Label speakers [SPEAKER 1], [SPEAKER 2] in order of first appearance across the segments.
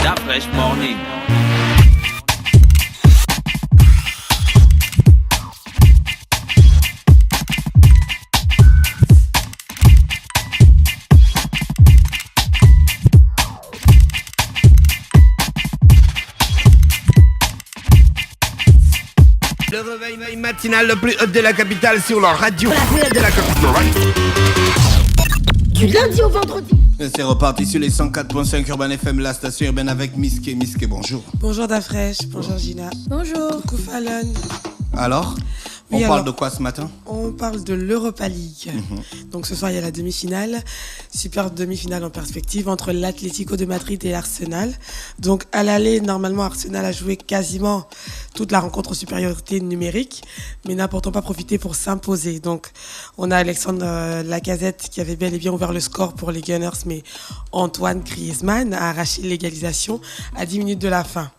[SPEAKER 1] Da Fresh Morning.
[SPEAKER 2] Le réveil matinal le plus hot de la capitale sur la radio. La plus hot de la capitale.
[SPEAKER 3] Du lundi au vendredi.
[SPEAKER 2] Et c'est reparti sur les 104.5 Urban FM, la station urbaine avec Miske. Miske, bonjour.
[SPEAKER 4] Bonjour Dafresh, bonjour Gina.
[SPEAKER 3] Bonjour.
[SPEAKER 4] Coucou Fallon.
[SPEAKER 2] Alors
[SPEAKER 4] Oui,
[SPEAKER 2] on parle
[SPEAKER 4] alors,
[SPEAKER 2] de quoi ce matin?
[SPEAKER 4] On parle de l'Europa League. Donc ce soir, il y a la demi-finale. Super demi-finale en perspective entre l'Atlético de Madrid et l'Arsenal. Donc à l'aller, normalement, Arsenal a joué quasiment toute la rencontre en supériorité numérique, mais n'a pourtant pas profité pour s'imposer. Donc on a Alexandre Lacazette qui avait bel et bien ouvert le score pour les Gunners, mais Antoine Griezmann a arraché l'égalisation à 10 minutes de la fin.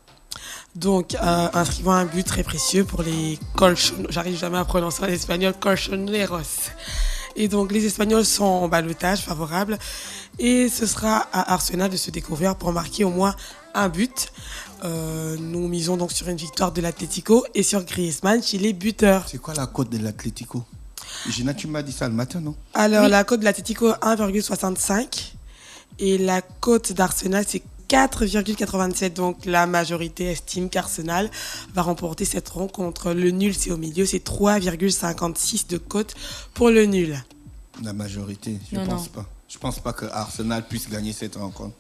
[SPEAKER 4] Donc, inscrivant un but très précieux pour les j'arrive jamais à prononcer en espagnol, Colchoneros. Et donc, les Espagnols sont en ballottage favorable. Et ce sera à Arsenal de se découvrir pour marquer au moins un but. Nous misons donc sur une victoire de l'Atlético et sur Griezmann chez les buteurs.
[SPEAKER 2] C'est quoi la cote de l'Atlético? Gina, tu m'as dit ça le matin, non?
[SPEAKER 4] Alors,
[SPEAKER 3] Oui.
[SPEAKER 4] la cote de l'Atlético, 1,65. Et la cote d'Arsenal, c'est 4,87. Donc la majorité estime qu'Arsenal va remporter cette rencontre. Le nul, c'est au milieu, c'est 3,56 de cote pour le nul.
[SPEAKER 2] La majorité, je
[SPEAKER 3] Non,
[SPEAKER 2] pense
[SPEAKER 3] non.
[SPEAKER 2] pas. Je pense pas que Arsenal puisse gagner cette rencontre.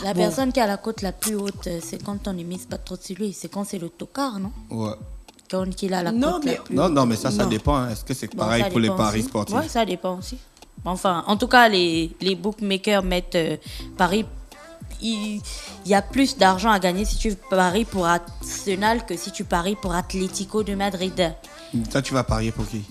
[SPEAKER 3] La
[SPEAKER 4] Bon.
[SPEAKER 3] personne qui a la cote la plus haute, c'est quand on ne mise pas trop sur lui. C'est quand c'est le tocard, non?
[SPEAKER 2] Ouais.
[SPEAKER 3] Quand il a la
[SPEAKER 4] Non,
[SPEAKER 3] cote
[SPEAKER 4] mais-
[SPEAKER 3] la plus
[SPEAKER 2] Non, mais ça
[SPEAKER 4] Non.
[SPEAKER 2] dépend. Hein. Est-ce que c'est
[SPEAKER 3] Bon,
[SPEAKER 2] pareil
[SPEAKER 3] ça
[SPEAKER 2] pour les
[SPEAKER 3] dépend
[SPEAKER 2] paris
[SPEAKER 3] aussi.
[SPEAKER 2] sportifs?
[SPEAKER 3] Ouais, ça dépend aussi. Enfin, en tout cas, les bookmakers mettent paris. Il y a plus d'argent à gagner si tu paries pour Arsenal que si tu paries pour Atlético de Madrid.
[SPEAKER 2] Toi, tu vas parier pour qui?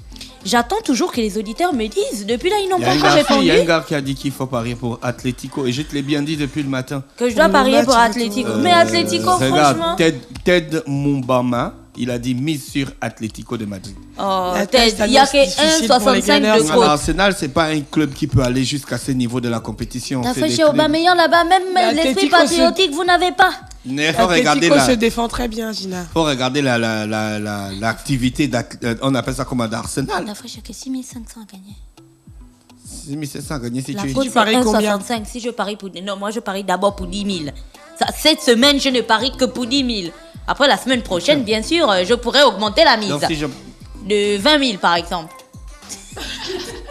[SPEAKER 3] J'attends toujours que les auditeurs me disent. Depuis là, ils n'ont
[SPEAKER 2] Il y
[SPEAKER 3] pas
[SPEAKER 2] a un
[SPEAKER 3] encore
[SPEAKER 2] gars-
[SPEAKER 3] répondu.
[SPEAKER 2] il y a un gars qui a dit qu'il faut parier pour Atlético. Et je te l'ai bien dit depuis le matin.
[SPEAKER 3] Que je dois
[SPEAKER 4] Le
[SPEAKER 3] parier
[SPEAKER 4] match
[SPEAKER 3] pour
[SPEAKER 4] retour.
[SPEAKER 3] Atlético. Mais Atlético,
[SPEAKER 2] Regarde,
[SPEAKER 3] franchement.
[SPEAKER 2] Ted Mumbama, il a dit mise sur Atlético de Madrid.
[SPEAKER 3] Oh,
[SPEAKER 4] La
[SPEAKER 3] Ted,
[SPEAKER 4] tâche
[SPEAKER 3] il y a
[SPEAKER 4] s'annonce difficile
[SPEAKER 3] que
[SPEAKER 4] pour les
[SPEAKER 3] 1,65
[SPEAKER 4] Gunners.
[SPEAKER 3] de
[SPEAKER 2] Alors,
[SPEAKER 3] cote.
[SPEAKER 2] Arsenal, c'est pas un club qui peut aller jusqu'à ce niveau de la compétition.
[SPEAKER 3] T'as
[SPEAKER 2] C'est
[SPEAKER 3] fait
[SPEAKER 2] des
[SPEAKER 3] chez
[SPEAKER 2] clubs-
[SPEAKER 3] Aubameyang là-bas, même l'esprit
[SPEAKER 4] L'Atlético,
[SPEAKER 3] patriotique, vous n'avez pas.
[SPEAKER 2] Il faut regarder
[SPEAKER 4] L'Atlético se
[SPEAKER 2] la,
[SPEAKER 4] défend très bien, Gina.
[SPEAKER 2] faut regarder l'activité on appelle ça comment d'Arsenal.
[SPEAKER 3] La fois, j'ai que 6500 à gagner.
[SPEAKER 2] 6700 gagné si
[SPEAKER 3] La
[SPEAKER 2] tu es.
[SPEAKER 3] cote, c'est
[SPEAKER 4] paries combien
[SPEAKER 3] 1,65. Si je parie pour... Non, moi, je parie d'abord pour 10 000. Ça, cette semaine, je ne parie que pour 10 000. Après, la semaine prochaine, bien sûr, je pourrais augmenter la mise.
[SPEAKER 2] Donc, si je-
[SPEAKER 3] De 20 000, par exemple.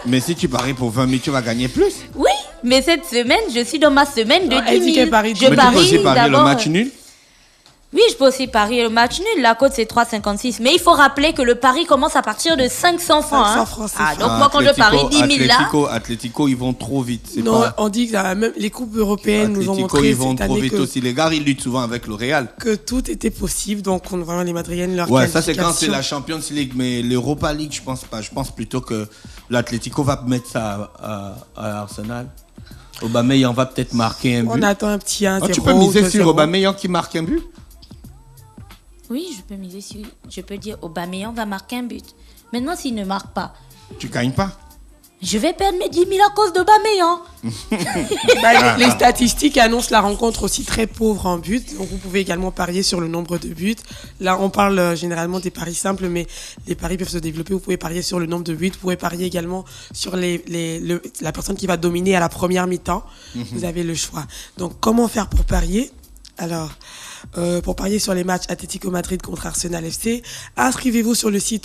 [SPEAKER 2] Mais si tu paries pour 20 000, tu vas gagner plus.
[SPEAKER 3] Oui, mais cette semaine, je suis dans ma semaine de
[SPEAKER 4] Non, elle
[SPEAKER 3] 10
[SPEAKER 4] dit
[SPEAKER 3] 000.
[SPEAKER 4] qu'elle parie
[SPEAKER 3] Je
[SPEAKER 4] tout.
[SPEAKER 2] Mais tu peux aussi
[SPEAKER 3] parie
[SPEAKER 2] parier le
[SPEAKER 3] d'abord...
[SPEAKER 2] match nul.
[SPEAKER 3] Oui, je peux aussi parier le match nul. La cote, c'est 3,56. Mais il faut rappeler que le pari commence à partir de 500 francs.
[SPEAKER 4] 500
[SPEAKER 3] hein.
[SPEAKER 4] francs, c'est
[SPEAKER 3] Ah,
[SPEAKER 4] ça.
[SPEAKER 3] donc moi, quand je parie 10 000 là...
[SPEAKER 2] Atlético, ils vont trop vite. C'est
[SPEAKER 4] Non,
[SPEAKER 2] pas...
[SPEAKER 4] on dit que même les coupes européennes nous ont
[SPEAKER 2] Atlético,
[SPEAKER 4] montré
[SPEAKER 2] ils vont
[SPEAKER 4] cette
[SPEAKER 2] trop
[SPEAKER 4] année
[SPEAKER 2] vite aussi. Les gars, ils luttent souvent avec le Real.
[SPEAKER 4] que tout était possible. Donc, on vraiment les Madriennes leur
[SPEAKER 2] Ouais, ça c'est quand c'est
[SPEAKER 4] qualification.
[SPEAKER 2] la Champions League, mais l'Europa League, je pense pas. Je pense plutôt que l'Atlético va mettre ça à Arsenal. Aubameyang va peut-être marquer un but.
[SPEAKER 4] On attend un petit 1-0.
[SPEAKER 2] Oh, tu peux miser
[SPEAKER 4] 2-0.
[SPEAKER 2] sur Aubameyang qui marque un but?
[SPEAKER 3] Oui, je peux miser sur... Je peux dire Aubameyang va marquer un but. Maintenant, s'il ne marque pas,
[SPEAKER 2] Tu gagnes pas.
[SPEAKER 3] je vais perdre mes 10 000 à cause d'Aubameyang.
[SPEAKER 4] Bah, les statistiques annoncent la rencontre aussi très pauvre en but. Donc, vous pouvez également parier sur le nombre de buts. Là, on parle généralement des paris simples, mais les paris peuvent se développer. Vous pouvez parier sur le nombre de buts. Vous pouvez parier également sur la personne qui va dominer à la première mi-temps. Vous avez le choix. Donc, comment faire pour parier? Alors, pour parier sur les matchs Atlético Madrid contre Arsenal FC, inscrivez-vous sur le site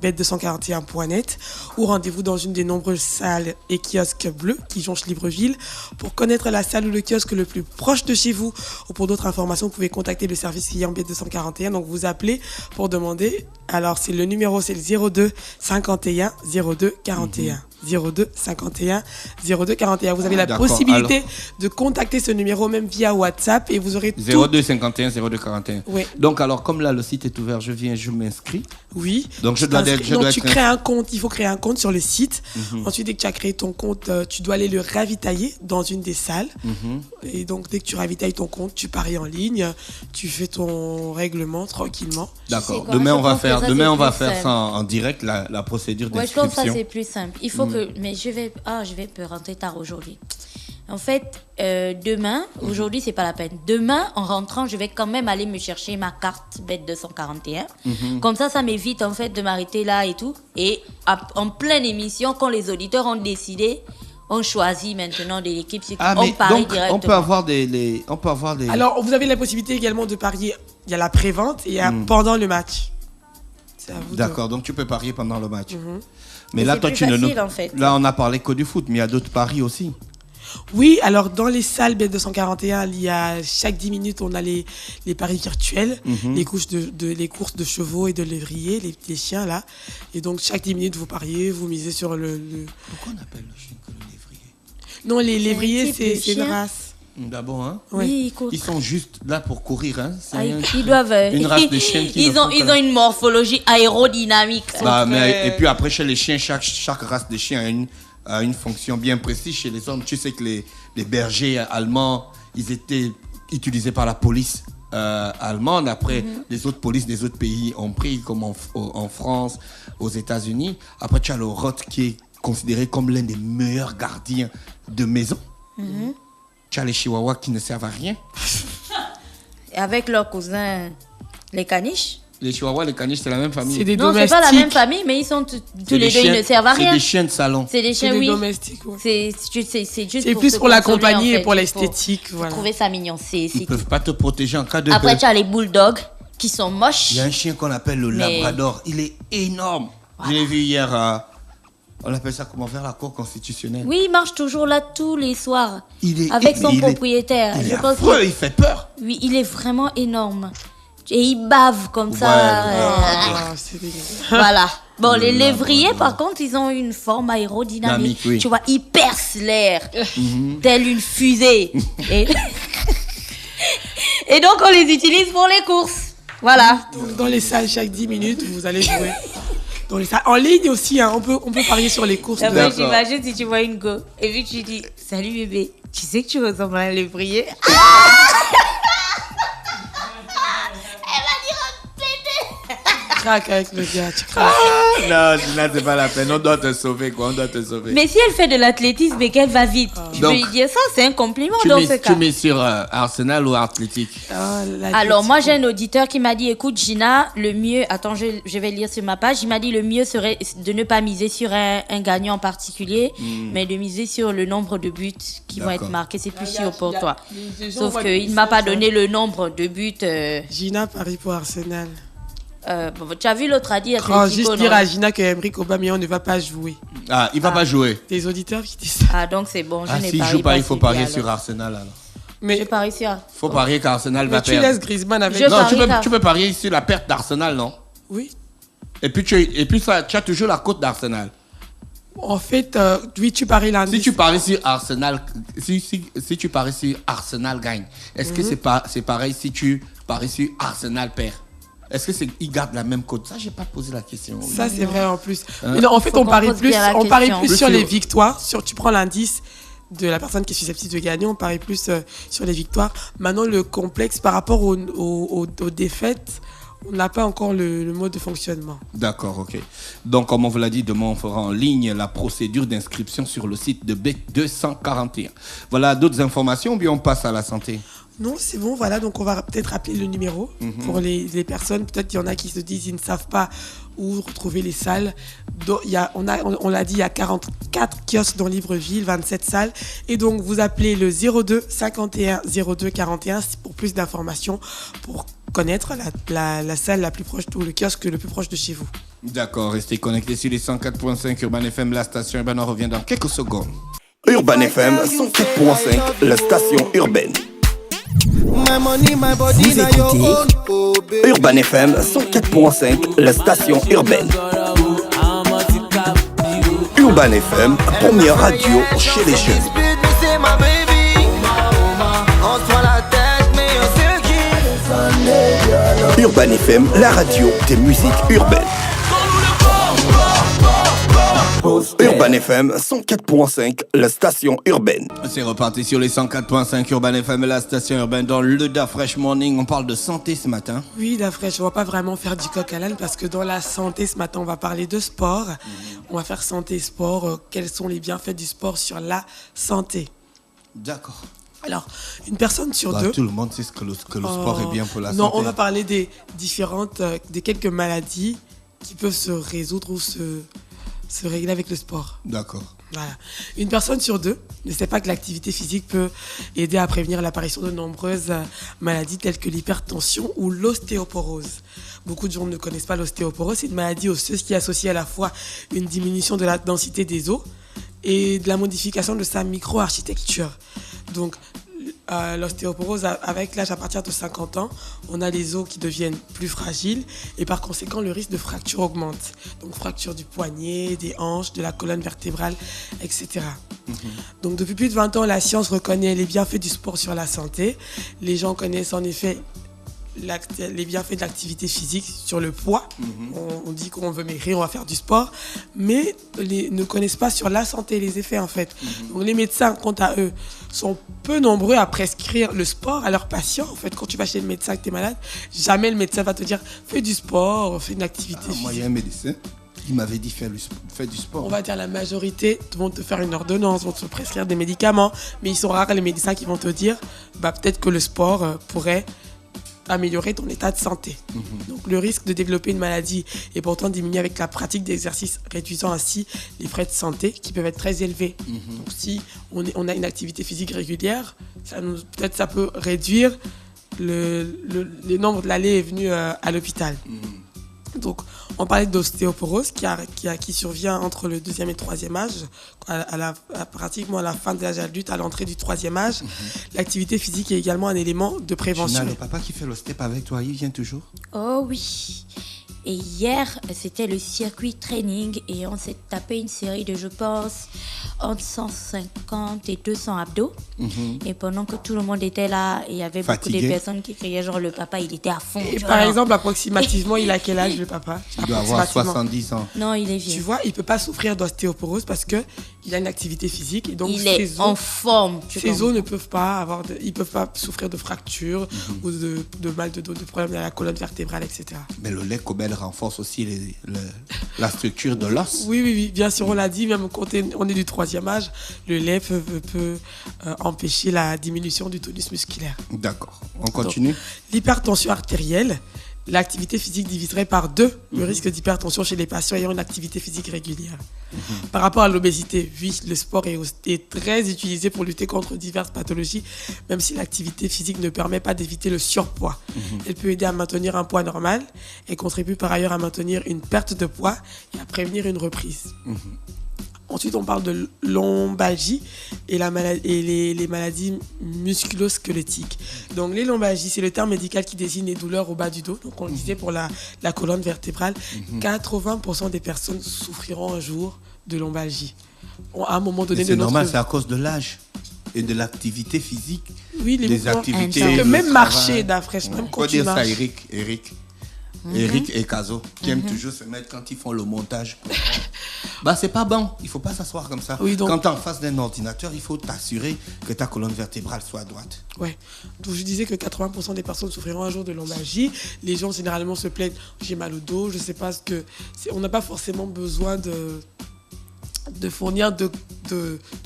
[SPEAKER 4] www.bet241.net ou rendez-vous dans une des nombreuses salles et kiosques bleus qui jonchent Libreville. Pour connaître la salle ou le kiosque le plus proche de chez vous ou pour d'autres informations, vous pouvez contacter le service client Bet241. Donc, vous appelez pour demander. Alors, c'est le numéro, c'est le 02 51 02 41. 02 51 02 41. Vous avez la
[SPEAKER 2] D'accord.
[SPEAKER 4] possibilité de contacter ce numéro même via WhatsApp et vous aurez tout.
[SPEAKER 2] 02 51 02 41.
[SPEAKER 4] Oui.
[SPEAKER 2] Donc alors comme là le site est ouvert, je viens, je m'inscris.
[SPEAKER 4] Oui.
[SPEAKER 2] Donc, je dois être-
[SPEAKER 4] Donc
[SPEAKER 2] dois
[SPEAKER 4] tu
[SPEAKER 2] être-
[SPEAKER 4] crées un compte. Il faut créer un compte sur le site. Ensuite, dès que tu as créé ton compte, tu dois aller le ravitailler dans une des salles. Et donc, dès que tu ravitailles ton compte, tu paries en ligne. Tu fais ton règlement tranquillement.
[SPEAKER 2] D'accord.
[SPEAKER 3] quoi,
[SPEAKER 2] Demain
[SPEAKER 3] je
[SPEAKER 2] on va
[SPEAKER 3] pense que
[SPEAKER 2] faire,
[SPEAKER 3] ça,
[SPEAKER 2] demain
[SPEAKER 3] c'est
[SPEAKER 2] on va
[SPEAKER 3] plus
[SPEAKER 2] faire
[SPEAKER 3] simple.
[SPEAKER 2] ça en direct, la procédure
[SPEAKER 3] Ouais, je pense que ça,
[SPEAKER 2] d'inscription.
[SPEAKER 3] c'est plus simple. Il faut que... Mais je vais... Ah, je vais rentrer tard aujourd'hui. En fait, demain, aujourd'hui, c'est pas la peine. Demain, en rentrant, je vais quand même aller me chercher ma carte bête 241. Comme ça m'évite en fait de m'arrêter là et tout. Et en pleine émission, quand les auditeurs ont décidé, on choisit maintenant de l'équipe. On parie directement.
[SPEAKER 2] On peut avoir des.
[SPEAKER 4] Alors, vous avez la possibilité également de parier. Il y a la pré-vente et il y a pendant le match. C'est à vous.
[SPEAKER 2] D'accord, donc tu peux parier pendant le match.
[SPEAKER 3] Mais
[SPEAKER 2] là,
[SPEAKER 3] c'est
[SPEAKER 2] toi,
[SPEAKER 3] plus
[SPEAKER 2] tu ne.
[SPEAKER 3] facile, en fait.
[SPEAKER 2] Là, on a parlé que du foot, mais il y a d'autres paris aussi.
[SPEAKER 4] Oui, alors dans les salles Bet241, il y a chaque 10 minutes, on a les paris virtuels, les courses de chevaux et de lévriers, les chiens là. Et donc chaque 10 minutes, vous pariez, vous misez sur le...
[SPEAKER 2] Pourquoi on appelle le chien que le lévrier?
[SPEAKER 4] Non, les lévriers, c'est une
[SPEAKER 3] chien.
[SPEAKER 4] race.
[SPEAKER 2] D'abord, hein?
[SPEAKER 3] Oui,
[SPEAKER 2] ils sont juste là pour courir, hein?
[SPEAKER 3] Ils doivent.
[SPEAKER 2] Une race de chiens qui
[SPEAKER 3] ils ont une morphologie aérodynamique.
[SPEAKER 2] Et puis après, chez les chiens, chaque race de chien a une fonction bien précise. Chez les hommes, tu sais que les bergers allemands, ils étaient utilisés par la police allemande. Après, les autres polices des autres pays ont pris, comme en France, aux États-Unis. Après, tu as le Rot qui est considéré comme l'un des meilleurs gardiens de maison. Tu as les chihuahuas qui ne servent à rien.
[SPEAKER 3] Et avec leurs cousins, les caniches.
[SPEAKER 2] Les chihuahuas, les caniches, c'est la même famille.
[SPEAKER 4] C'est des
[SPEAKER 3] Non,
[SPEAKER 4] domestiques.
[SPEAKER 3] c'est pas la même famille, mais ils sont tous les deux, ils ne servent à rien.
[SPEAKER 2] C'est des chiens de salon.
[SPEAKER 3] C'est des chiens,
[SPEAKER 4] C'est des
[SPEAKER 3] oui.
[SPEAKER 4] domestiques, ouais.
[SPEAKER 3] C'est juste
[SPEAKER 4] C'est
[SPEAKER 3] pour
[SPEAKER 4] plus
[SPEAKER 3] se
[SPEAKER 4] pour la
[SPEAKER 3] consoler,
[SPEAKER 4] compagnie
[SPEAKER 3] en fait,
[SPEAKER 4] et pour
[SPEAKER 3] faut
[SPEAKER 4] l'esthétique. Voilà.
[SPEAKER 3] trouver ça mignon.
[SPEAKER 2] Ils ne peuvent pas te protéger en cas de...
[SPEAKER 3] Après, tu as les bulldogs qui sont moches.
[SPEAKER 2] Il y a un chien qu'on appelle le
[SPEAKER 3] Mais-
[SPEAKER 2] Labrador. Il est énorme. Je l'ai vu hier on appelle ça comment, vers la cour constitutionnelle.
[SPEAKER 3] Oui, il marche toujours là tous les soirs.
[SPEAKER 2] Il est-
[SPEAKER 3] avec son
[SPEAKER 2] mais il est-
[SPEAKER 3] propriétaire.
[SPEAKER 2] Il
[SPEAKER 3] Je
[SPEAKER 2] est
[SPEAKER 3] pense
[SPEAKER 2] affreux,
[SPEAKER 3] que-
[SPEAKER 2] il fait peur.
[SPEAKER 3] Oui, il est vraiment énorme. Et il bave comme ça.
[SPEAKER 4] Ah, c'est dégueulasse.
[SPEAKER 3] Voilà. Bon, les
[SPEAKER 2] Le
[SPEAKER 3] lévriers,
[SPEAKER 2] Labrador.
[SPEAKER 3] par contre, ils ont une forme aérodynamique.
[SPEAKER 2] Dynamique, oui.
[SPEAKER 3] Tu vois, ils percent l'air, telle une fusée. Et... Et donc, on les utilise pour les courses. Voilà.
[SPEAKER 4] Donc, dans les salles, chaque 10 minutes, vous allez jouer. Dans les salles. En ligne aussi, hein, on peut parier sur les courses.
[SPEAKER 3] Après,
[SPEAKER 2] D'accord.
[SPEAKER 3] j'imagine si tu vois une go et puis tu dis salut bébé, tu sais que tu ressembles à un lévrier.
[SPEAKER 4] Craque avec le gars, tu craques.
[SPEAKER 2] Non, Gina, c'est pas la peine. On doit te sauver, quoi. On doit te sauver.
[SPEAKER 3] Mais si elle fait de l'athlétisme et qu'elle va vite, tu peux
[SPEAKER 2] Donc,
[SPEAKER 3] lui dire ça, c'est un compliment
[SPEAKER 2] tu
[SPEAKER 3] dans
[SPEAKER 2] mets,
[SPEAKER 3] ce
[SPEAKER 2] tu
[SPEAKER 3] cas.
[SPEAKER 2] mets sur Arsenal ou Athletic?
[SPEAKER 3] Alors moi j'ai un auditeur qui m'a dit écoute Gina, le mieux, attends je vais lire sur ma page, il m'a dit le mieux serait de ne pas miser sur un gagnant en particulier, mais de miser sur le nombre de buts qui vont être
[SPEAKER 2] D'accord.
[SPEAKER 3] marqués, c'est plus sûr pour toi. Sauf qu'il ne m'a pas donné le nombre de buts.
[SPEAKER 4] Gina parie pour Arsenal.
[SPEAKER 3] Bon, tu as vu l'autre a dit
[SPEAKER 4] Juste dire à Gina que Emerick Aubameyang ne va pas jouer.
[SPEAKER 2] Ah, il va pas jouer.
[SPEAKER 4] Des auditeurs qui disent ça.
[SPEAKER 3] Ah donc c'est bon, je
[SPEAKER 2] Ah,
[SPEAKER 3] n'ai
[SPEAKER 2] s'il
[SPEAKER 3] pas
[SPEAKER 2] joue pas, il faut parier
[SPEAKER 3] alors.
[SPEAKER 2] sur Arsenal, alors.
[SPEAKER 4] Mais,
[SPEAKER 3] Je parie sur.
[SPEAKER 2] Faut parier qu'Arsenal va
[SPEAKER 4] mais tu
[SPEAKER 2] perdre.
[SPEAKER 4] laisses Griezmann avec.
[SPEAKER 3] Je
[SPEAKER 2] Non,
[SPEAKER 3] parie qu'Ar-
[SPEAKER 2] tu peux parier sur la perte d'Arsenal, non?
[SPEAKER 4] Oui.
[SPEAKER 2] Et puis, tu as toujours la cote d'Arsenal.
[SPEAKER 4] En fait, oui, tu paries lundi.
[SPEAKER 2] Si tu paries sur Arsenal, si tu paries sur Arsenal gagne, est-ce que c'est pareil si tu paries sur Arsenal perd? Est-ce que il garde la même cote? Ça, j'ai pas posé la question.
[SPEAKER 4] Ça, c'est vrai en plus.
[SPEAKER 2] Hein?
[SPEAKER 4] Mais non, en fait,
[SPEAKER 3] Faut
[SPEAKER 4] on
[SPEAKER 3] qu'on
[SPEAKER 4] parie
[SPEAKER 3] pose
[SPEAKER 4] plus,
[SPEAKER 3] bien la
[SPEAKER 4] on parie
[SPEAKER 3] question.
[SPEAKER 4] plus
[SPEAKER 2] Plus
[SPEAKER 4] sur les
[SPEAKER 2] sur-
[SPEAKER 4] victoires. Tu prends l'indice de la personne qui est susceptible de gagner, on parie plus sur les victoires. Maintenant, le complexe par rapport aux défaites, on n'a pas encore le mode de fonctionnement.
[SPEAKER 2] D'accord, ok. Donc, comme on vous l'a dit, demain, on fera en ligne la procédure d'inscription sur le site de Bet241. Voilà, d'autres informations ou bien on passe à la santé?
[SPEAKER 4] Non, c'est bon, voilà, donc on va peut-être rappeler le numéro pour les personnes. Peut-être qu'il y en a qui se disent, ils ne savent pas où retrouver les salles. Donc, on l'a dit, il y a 44 kiosques dans Libreville, 27 salles. Et donc, vous appelez le 02 51 02 41 pour plus d'informations, pour connaître la salle la plus proche, ou le kiosque le plus proche de chez vous.
[SPEAKER 2] D'accord, restez connectés sur les 104.5 Urban FM, la station urbaine. On revient dans quelques secondes.
[SPEAKER 1] Urban FM 104.5, la station urbaine.
[SPEAKER 5] Vous écoutez
[SPEAKER 1] Urban FM 104.5, la station urbaine. Urban FM, première radio chez les jeunes. Urban FM, la radio des musiques urbaines. Urban FM 104.5, la station urbaine.
[SPEAKER 2] C'est reparti sur les 104.5 Urban FM, la station urbaine. Dans le Da Fresh Morning, on parle de santé ce matin.
[SPEAKER 4] Oui, la fraîche, on va pas vraiment faire du coq à l'âne parce que dans la santé, ce matin, on va parler de sport. On va faire santé et sport. Quels sont les bienfaits du sport sur la santé?
[SPEAKER 2] D'accord.
[SPEAKER 4] Alors, une personne sur
[SPEAKER 2] Bah,
[SPEAKER 4] deux...
[SPEAKER 2] tout le monde sait que le sport est bien pour la
[SPEAKER 4] Non,
[SPEAKER 2] santé.
[SPEAKER 4] on va parler des différentes, des quelques maladies qui peuvent se résoudre ou se régler avec le sport.
[SPEAKER 2] D'accord.
[SPEAKER 4] Voilà. Une personne sur deux ne sait pas que l'activité physique peut aider à prévenir l'apparition de nombreuses maladies telles que l'hypertension ou l'ostéoporose. Beaucoup de gens ne connaissent pas l'ostéoporose. C'est une maladie osseuse qui associe à la fois une diminution de la densité des os et de la modification de sa microarchitecture. Donc, l'ostéoporose, avec l'âge à partir de 50 ans, on a les os qui deviennent plus fragiles et par conséquent, le risque de fracture augmente. Donc, fracture du poignet, des hanches, de la colonne vertébrale, etc. Donc, depuis plus de 20 ans, la science reconnaît les bienfaits du sport sur la santé. Les gens connaissent en effet les bienfaits de l'activité physique sur le poids. On dit qu'on veut maigrir, on va faire du sport, mais ne connaissent pas sur la santé, les effets en fait. Donc les médecins, quant à eux, sont peu nombreux à prescrire le sport à leurs patients. En fait, quand tu vas chez le médecin et que tu es malade, jamais le médecin va te dire fais du sport, fais une activité physique.
[SPEAKER 2] Moi, il y a un médecin qui m'avait dit fais du sport.
[SPEAKER 4] On va dire la majorité vont te faire une ordonnance, vont te prescrire des médicaments, mais ils sont rares les médecins qui vont te dire peut-être que le sport pourrait améliorer ton état de santé. Donc le risque de développer une maladie est pourtant diminué avec la pratique d'exercices, réduisant ainsi les frais de santé qui peuvent être très élevés. Donc si on a une activité physique régulière, peut-être ça peut réduire le nombre de l'allée et venue à l'hôpital. Donc, on parlait d'ostéoporose qui survient entre le 2e et le 3e âge, pratiquement à la fin de l'âge adulte, à l'entrée du 3e âge. L'activité physique est également un élément de prévention.
[SPEAKER 2] Gina, le papa qui fait l'ostép avec toi, il vient toujours?
[SPEAKER 3] Oh oui. Et hier, c'était le circuit training et on s'est tapé une série de, je pense, entre 150 et 200 abdos. Et pendant que tout le monde était là, il y avait
[SPEAKER 2] Fatigué.
[SPEAKER 3] beaucoup de personnes qui criaient, genre le papa, il était à fond.
[SPEAKER 4] Et
[SPEAKER 3] tu
[SPEAKER 4] par
[SPEAKER 3] vois,
[SPEAKER 4] exemple, approximativement, il a quel âge le papa?
[SPEAKER 2] Il doit avoir
[SPEAKER 4] Approximativement.
[SPEAKER 2] 70 ans.
[SPEAKER 3] non, il est vieux.
[SPEAKER 4] Tu vois, il ne peut pas souffrir d'ostéoporose parce qu'il a une activité physique et donc
[SPEAKER 3] Il est en forme.
[SPEAKER 4] Ses os ne peuvent pas ils peuvent pas souffrir de fractures ou de mal de dos, de problèmes à la colonne vertébrale, etc.
[SPEAKER 2] Mais le lait Cobel renforce aussi la structure de l'os.
[SPEAKER 4] Oui, bien sûr, on l'a dit, même quand on est du 3e âge, le lait peut empêcher la diminution du tonus musculaire.
[SPEAKER 2] D'accord. On continue.
[SPEAKER 4] Donc, l'hypertension artérielle, l'activité physique diviserait par 2 le risque d'hypertension chez les patients ayant une activité physique régulière. Par rapport à l'obésité, oui, le sport est très utilisé pour lutter contre diverses pathologies, même si l'activité physique ne permet pas d'éviter le surpoids. Elle peut aider à maintenir un poids normal et contribue par ailleurs à maintenir une perte de poids et à prévenir une reprise. Ensuite, on parle de lombalgie et les maladies musculo-squelettiques. Donc, les lombalgies, c'est le terme médical qui désigne les douleurs au bas du dos. Donc, on le disait pour la colonne vertébrale. 80% des personnes souffriront un jour de lombalgie. À un moment donné
[SPEAKER 2] Mais c'est
[SPEAKER 4] de notre
[SPEAKER 2] normal,
[SPEAKER 4] vie.
[SPEAKER 2] c'est à cause de l'âge et de l'activité physique.
[SPEAKER 4] Oui,
[SPEAKER 2] des
[SPEAKER 4] mouvements.
[SPEAKER 2] activités.
[SPEAKER 4] Parce que
[SPEAKER 2] le
[SPEAKER 4] même
[SPEAKER 2] travail.
[SPEAKER 4] marcher, d'affraîche, même
[SPEAKER 2] On
[SPEAKER 4] quand
[SPEAKER 2] peut
[SPEAKER 4] tu
[SPEAKER 2] dire ça,
[SPEAKER 4] marches.
[SPEAKER 2] Eric et Kazo, qui aiment toujours se mettre quand ils font le montage. C'est pas bon, il faut pas s'asseoir comme ça.
[SPEAKER 4] Oui, donc-
[SPEAKER 2] Quand tu es en face d'un ordinateur, il faut t'assurer que ta colonne vertébrale soit droite.
[SPEAKER 4] Ouais. Donc je disais que 80% des personnes souffriront un jour de lombalgie. Les gens généralement se plaignent, j'ai mal au dos, je sais pas ce que... On n'a pas forcément besoin de fournir de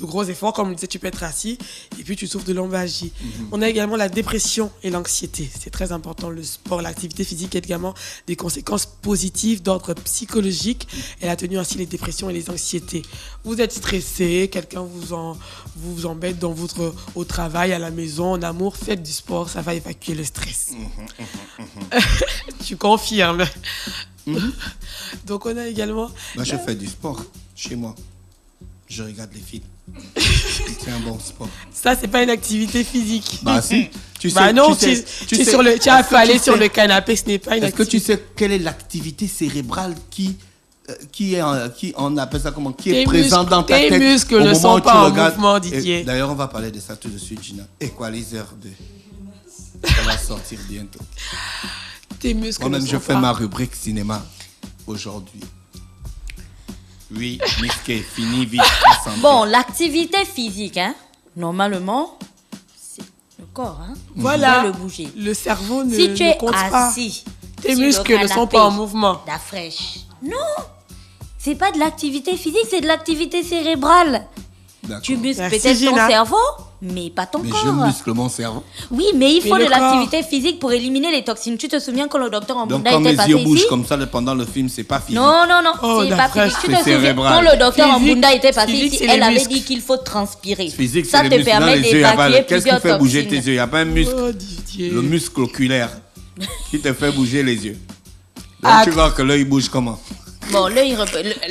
[SPEAKER 4] gros efforts. Comme on disait, tu peux être assis et puis tu souffres de lombalgie. On a également la dépression et l'anxiété. C'est très important. Le sport, l'activité physique a également des conséquences positives d'ordre psychologique. Elle a tenu ainsi les dépressions et les anxiétés. Vous êtes stressé, quelqu'un vous embête au travail, à la maison, en amour, faites du sport, ça va évacuer le stress. Tu confirmes. Donc on a également...
[SPEAKER 2] Moi, je fais du sport chez moi. Je regarde les films. C'est un bon sport.
[SPEAKER 4] Ça, c'est pas une activité physique.
[SPEAKER 2] Si. Tu
[SPEAKER 4] Non,
[SPEAKER 2] tu sais-
[SPEAKER 4] tu as affalé sur le canapé, ce n'est pas une
[SPEAKER 2] Est-ce que
[SPEAKER 4] activité.
[SPEAKER 2] tu sais quelle est l'activité cérébrale qui on appelle ça comment, qui est
[SPEAKER 4] Tes
[SPEAKER 2] présente dans ta
[SPEAKER 4] tes
[SPEAKER 2] tête
[SPEAKER 4] muscles
[SPEAKER 2] au
[SPEAKER 4] ne
[SPEAKER 2] moment
[SPEAKER 4] sont
[SPEAKER 2] où tu
[SPEAKER 4] pas en
[SPEAKER 2] regardes.
[SPEAKER 4] mouvement,
[SPEAKER 2] Et
[SPEAKER 4] Didier.
[SPEAKER 2] d'ailleurs, on va parler de ça tout de suite, Gina. Equalizer 2. Ça va sortir bientôt.
[SPEAKER 4] Tes muscles
[SPEAKER 2] Moi-même,
[SPEAKER 4] ne
[SPEAKER 2] je
[SPEAKER 4] sont
[SPEAKER 2] fais
[SPEAKER 4] pas...
[SPEAKER 2] ma rubrique cinéma aujourd'hui. Oui, Miske, fini vite. santé.
[SPEAKER 3] Bon, l'activité physique, normalement, c'est le corps.
[SPEAKER 4] Voilà.
[SPEAKER 3] Tu dois le bouger.
[SPEAKER 4] Le cerveau ne,
[SPEAKER 3] Si tu
[SPEAKER 4] ne
[SPEAKER 3] es
[SPEAKER 4] compte pas.
[SPEAKER 3] assis,
[SPEAKER 4] Tes
[SPEAKER 3] sur le
[SPEAKER 4] muscles ne sont
[SPEAKER 3] canapé
[SPEAKER 4] pas en mouvement.
[SPEAKER 3] d'affraîche. Non, c'est pas de l'activité physique, c'est de l'activité cérébrale.
[SPEAKER 2] D'accord.
[SPEAKER 3] Tu muscles
[SPEAKER 4] Merci,
[SPEAKER 3] peut-être ton
[SPEAKER 4] Gina.
[SPEAKER 3] cerveau, Mais pas ton
[SPEAKER 2] Mais
[SPEAKER 3] corps.
[SPEAKER 2] je muscle mon cerveau.
[SPEAKER 3] Oui, mais il faut
[SPEAKER 4] Mais
[SPEAKER 3] de
[SPEAKER 4] le corps.
[SPEAKER 3] l'activité physique pour éliminer les toxines. Tu te souviens quand le docteur
[SPEAKER 2] Donc
[SPEAKER 3] Ambunda
[SPEAKER 2] quand mes
[SPEAKER 3] était passé
[SPEAKER 2] yeux bougent
[SPEAKER 3] ici?
[SPEAKER 2] comme ça pendant le film, c'est pas physique.
[SPEAKER 3] Non,
[SPEAKER 4] Oh,
[SPEAKER 3] c'est
[SPEAKER 4] la
[SPEAKER 3] pas
[SPEAKER 4] fraîche,
[SPEAKER 3] physique. Tu
[SPEAKER 2] c'est
[SPEAKER 3] te souviens
[SPEAKER 2] cérébral.
[SPEAKER 3] quand le docteur
[SPEAKER 4] Physique,
[SPEAKER 3] Ambunda était passé
[SPEAKER 4] physique,
[SPEAKER 3] ici,
[SPEAKER 4] c'est
[SPEAKER 3] elle
[SPEAKER 4] les
[SPEAKER 3] avait
[SPEAKER 4] muscles.
[SPEAKER 3] dit qu'il faut transpirer.
[SPEAKER 2] Physique,
[SPEAKER 3] Ça
[SPEAKER 2] c'est les
[SPEAKER 3] te
[SPEAKER 2] muscles dans
[SPEAKER 3] permet
[SPEAKER 2] les yeux.
[SPEAKER 3] d'évacuer
[SPEAKER 2] Qu'est-ce qui
[SPEAKER 3] plusieurs
[SPEAKER 2] fait bouger tes
[SPEAKER 3] toxines.
[SPEAKER 2] yeux? Il n'y a pas un muscle.
[SPEAKER 4] Oh, Didier.
[SPEAKER 2] Le muscle oculaire qui te fait bouger les yeux. Donc
[SPEAKER 4] Ah.
[SPEAKER 2] tu vois que l'œil bouge comment?
[SPEAKER 3] Bon, l'œil,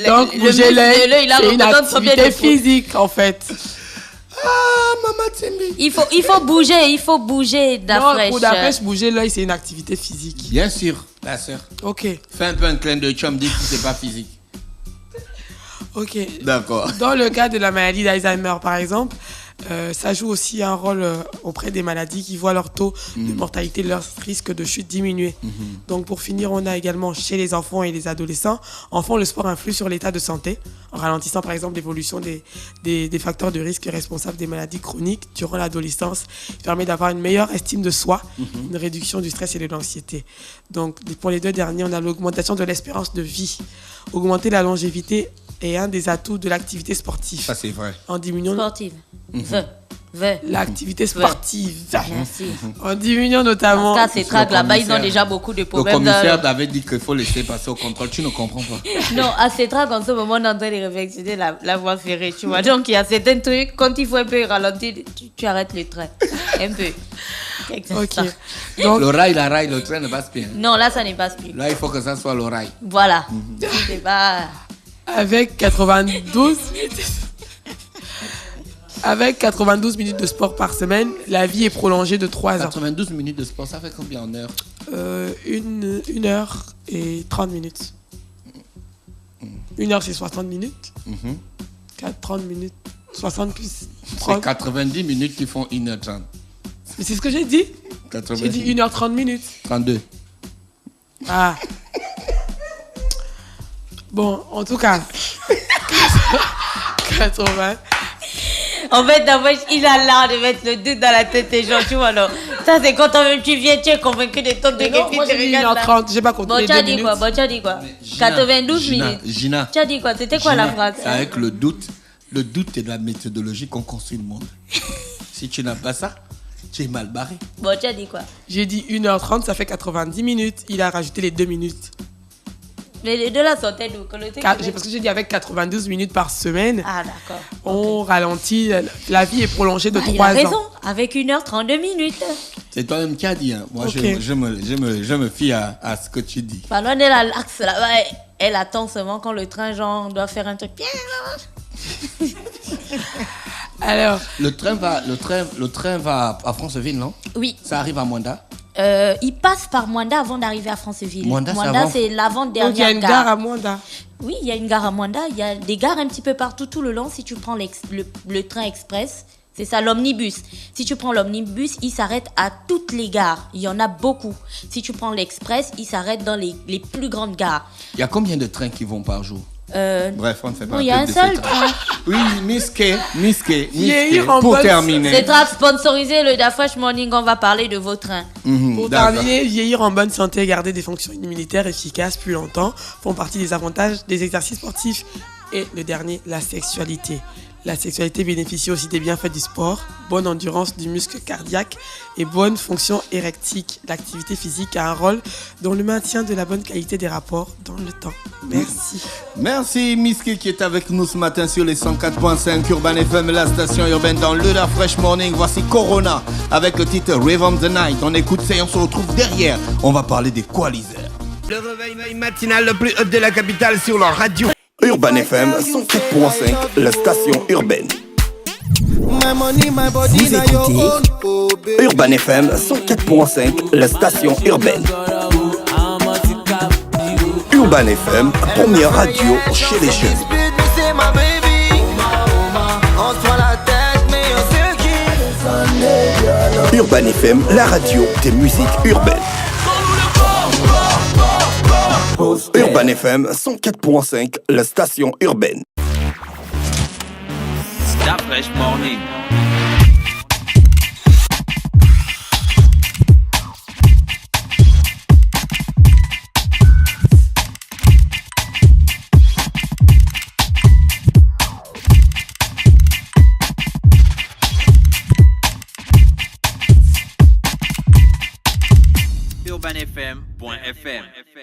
[SPEAKER 4] Donc, bouger l'œil,
[SPEAKER 3] il a
[SPEAKER 4] c'est une
[SPEAKER 3] représente combien
[SPEAKER 4] activité
[SPEAKER 3] de fois?
[SPEAKER 4] physique, en fait.
[SPEAKER 2] Ah, Maman Timbi.
[SPEAKER 3] Il faut bouger
[SPEAKER 4] Non,
[SPEAKER 3] d'afresh.
[SPEAKER 4] pour d'après, bouger l'œil, c'est une activité physique.
[SPEAKER 2] Bien sûr, la sœur.
[SPEAKER 4] Ok,
[SPEAKER 2] Fais un peu un clin d'œil, tu vas me dire que c'est pas physique.
[SPEAKER 4] ok.
[SPEAKER 2] D'accord.
[SPEAKER 4] Dans le cas de la maladie d'Alzheimer, par exemple, ça joue aussi un rôle auprès des maladies qui voient leur taux de mortalité, leur risque de chute diminuer. Donc pour finir, on a également chez les enfants et les adolescents, enfants, le sport influe sur l'état de santé, en ralentissant par exemple l'évolution des facteurs de risque responsables des maladies chroniques durant l'adolescence. Il permet d'avoir une meilleure estime de soi, une réduction du stress et de l'anxiété. Donc pour les deux derniers, on a l'augmentation de l'espérance de vie. Augmenter la longévité est un des atouts de l'activité sportive.
[SPEAKER 2] Ça, c'est vrai.
[SPEAKER 4] En diminuant
[SPEAKER 3] Sportive.
[SPEAKER 4] l'activité sportive.
[SPEAKER 3] Merci.
[SPEAKER 4] En diminuant notamment.
[SPEAKER 3] Parce qu'à ces tracks là-bas, ils ont
[SPEAKER 2] commissaire.
[SPEAKER 3] déjà beaucoup de
[SPEAKER 2] Le
[SPEAKER 3] problèmes.
[SPEAKER 2] commissaire t'avait dit qu'il faut laisser passer au contrôle. Tu ne comprends pas.
[SPEAKER 3] Non, à ces tracks, en ce moment, on est en train de réflexionner la voie ferrée, tu vois. Donc, il y a certains trucs, quand il faut un peu ralentir, tu arrêtes le train. Un peu. Quelque chose
[SPEAKER 4] Ok.
[SPEAKER 3] ça.
[SPEAKER 4] Donc,
[SPEAKER 2] Le rail, la rail, le train ne passe bien.
[SPEAKER 3] Non, là, ça ne passe plus.
[SPEAKER 2] Là, il faut que ça soit le rail.
[SPEAKER 3] Voilà. C'est pas...
[SPEAKER 4] avec 92 minutes. Avec 92 minutes de sport par semaine, la vie est prolongée de 3 ans.
[SPEAKER 2] 92 minutes de sport, ça fait combien en heure?
[SPEAKER 4] 1 heure et 30 minutes. 1 heure, c'est 60 minutes. 30 minutes. 60 plus
[SPEAKER 2] C'est
[SPEAKER 4] 30.
[SPEAKER 2] 90 minutes qui font 1h30.
[SPEAKER 4] Mais c'est ce que j'ai dit.
[SPEAKER 2] 90
[SPEAKER 4] J'ai dit 1 heure 30 minutes.
[SPEAKER 2] 32.
[SPEAKER 4] Ah. Bon, en tout cas. 80.
[SPEAKER 3] En fait, d'abord, il a l'art de mettre le doute dans la tête des gens, tu vois, non. Ça, c'est quand toi-même tu viens, tu es convaincu de ton truc,
[SPEAKER 4] Non,
[SPEAKER 3] et puis
[SPEAKER 4] moi
[SPEAKER 3] tu
[SPEAKER 4] j'ai dit
[SPEAKER 3] regardes là.
[SPEAKER 4] 1h30, j'ai pas compté
[SPEAKER 3] Bon,
[SPEAKER 4] les
[SPEAKER 3] tu as
[SPEAKER 4] 2
[SPEAKER 3] dit
[SPEAKER 4] minutes.
[SPEAKER 3] quoi? Bon, tu as dit quoi?
[SPEAKER 2] Gina,
[SPEAKER 3] 92
[SPEAKER 2] Gina,
[SPEAKER 3] minutes.
[SPEAKER 2] Gina.
[SPEAKER 3] Tu as dit quoi? C'était quoi la phrase?
[SPEAKER 2] C'est avec le doute. Le doute est de la méthodologie qu'on construit le monde. Si tu n'as pas ça, tu es mal barré.
[SPEAKER 3] Bon, tu as dit quoi?
[SPEAKER 4] J'ai dit 1h30, ça fait 90 minutes. Il a rajouté les 2 minutes.
[SPEAKER 3] Mais les deux là sortaient d'où? Que le truc
[SPEAKER 4] Parce
[SPEAKER 3] était-
[SPEAKER 4] que j'ai dit avec 92 minutes par semaine,
[SPEAKER 3] Ah, d'accord.
[SPEAKER 4] on ralentit. La vie est prolongée de
[SPEAKER 3] Ah, il
[SPEAKER 4] 3
[SPEAKER 3] a
[SPEAKER 4] ans.
[SPEAKER 3] raison. Avec 1h32 minutes.
[SPEAKER 2] C'est toi-même qui as dit. Hein. Moi,
[SPEAKER 4] Ok.
[SPEAKER 2] je me fie à ce que tu dis.
[SPEAKER 3] Pendant elle a l'axe là-bas, elle attend seulement quand le train, genre, doit faire un truc.
[SPEAKER 4] Alors,
[SPEAKER 2] Le train va à Franceville, non?
[SPEAKER 3] Oui.
[SPEAKER 2] Ça arrive à Mwanda.
[SPEAKER 3] Il passe par Mwanda avant d'arriver à Franceville.
[SPEAKER 2] Mwanda, c'est avant.
[SPEAKER 3] c'est
[SPEAKER 4] donc il y a
[SPEAKER 3] l'avant-dernière
[SPEAKER 4] une
[SPEAKER 3] gare.
[SPEAKER 4] gare à Mwanda.
[SPEAKER 3] Oui, il y a une gare à Mwanda. Il y a des gares un petit peu partout tout le long. Si tu prends le train express, c'est ça, l'omnibus. Si tu prends l'omnibus, il s'arrête à toutes les gares. Il y en a beaucoup. Si tu prends l'express, il s'arrête dans les plus grandes gares.
[SPEAKER 2] Il y a combien de trains qui vont par jour? Bref, on ne fait pas
[SPEAKER 3] Non,
[SPEAKER 2] un
[SPEAKER 3] il y a
[SPEAKER 2] peu
[SPEAKER 3] un
[SPEAKER 2] de
[SPEAKER 3] seul
[SPEAKER 2] ces
[SPEAKER 3] train.
[SPEAKER 2] Oui, Miske.
[SPEAKER 4] Vieillir en
[SPEAKER 2] Pour
[SPEAKER 4] bonne-
[SPEAKER 2] terminer.
[SPEAKER 3] C'est grave sponsorisé le Dafresh Morning. On va parler de vos trains.
[SPEAKER 4] Pour
[SPEAKER 2] D'accord.
[SPEAKER 4] terminer, vieillir en bonne santé et garder des fonctions immunitaires efficaces plus longtemps font partie des avantages des exercices sportifs. Et le dernier, la sexualité. La sexualité bénéficie aussi des bienfaits du sport, bonne endurance du muscle cardiaque et bonne fonction érectique. L'activité physique a un rôle dans le maintien de la bonne qualité des rapports dans le temps. Merci.
[SPEAKER 2] Merci Miske qui est avec nous ce matin sur les 104.5 Urban FM, la station urbaine dans le Da Fresh Morning. Voici Corona avec le titre Rave of the Night. On écoute ça et on se retrouve derrière. On va parler des coaliseurs.
[SPEAKER 6] Le réveil matinal le plus haut de la capitale sur leur radio.
[SPEAKER 1] Urban FM 104.5, la station urbaine.
[SPEAKER 5] My money, my body,
[SPEAKER 7] Vous
[SPEAKER 5] now your
[SPEAKER 7] écoutez
[SPEAKER 5] own. Oh, baby.
[SPEAKER 1] Urban FM 104.5, la station urbaine. Urban FM, première radio chez les jeunes.
[SPEAKER 5] Speed, me say my baby. On se prend la tête, mais on se qui.
[SPEAKER 1] Urban FM, la radio des musiques urbaines. Urban FM 104.5, la station urbaine.
[SPEAKER 8] Da Fresh Morning.
[SPEAKER 7] urbanfm.fm.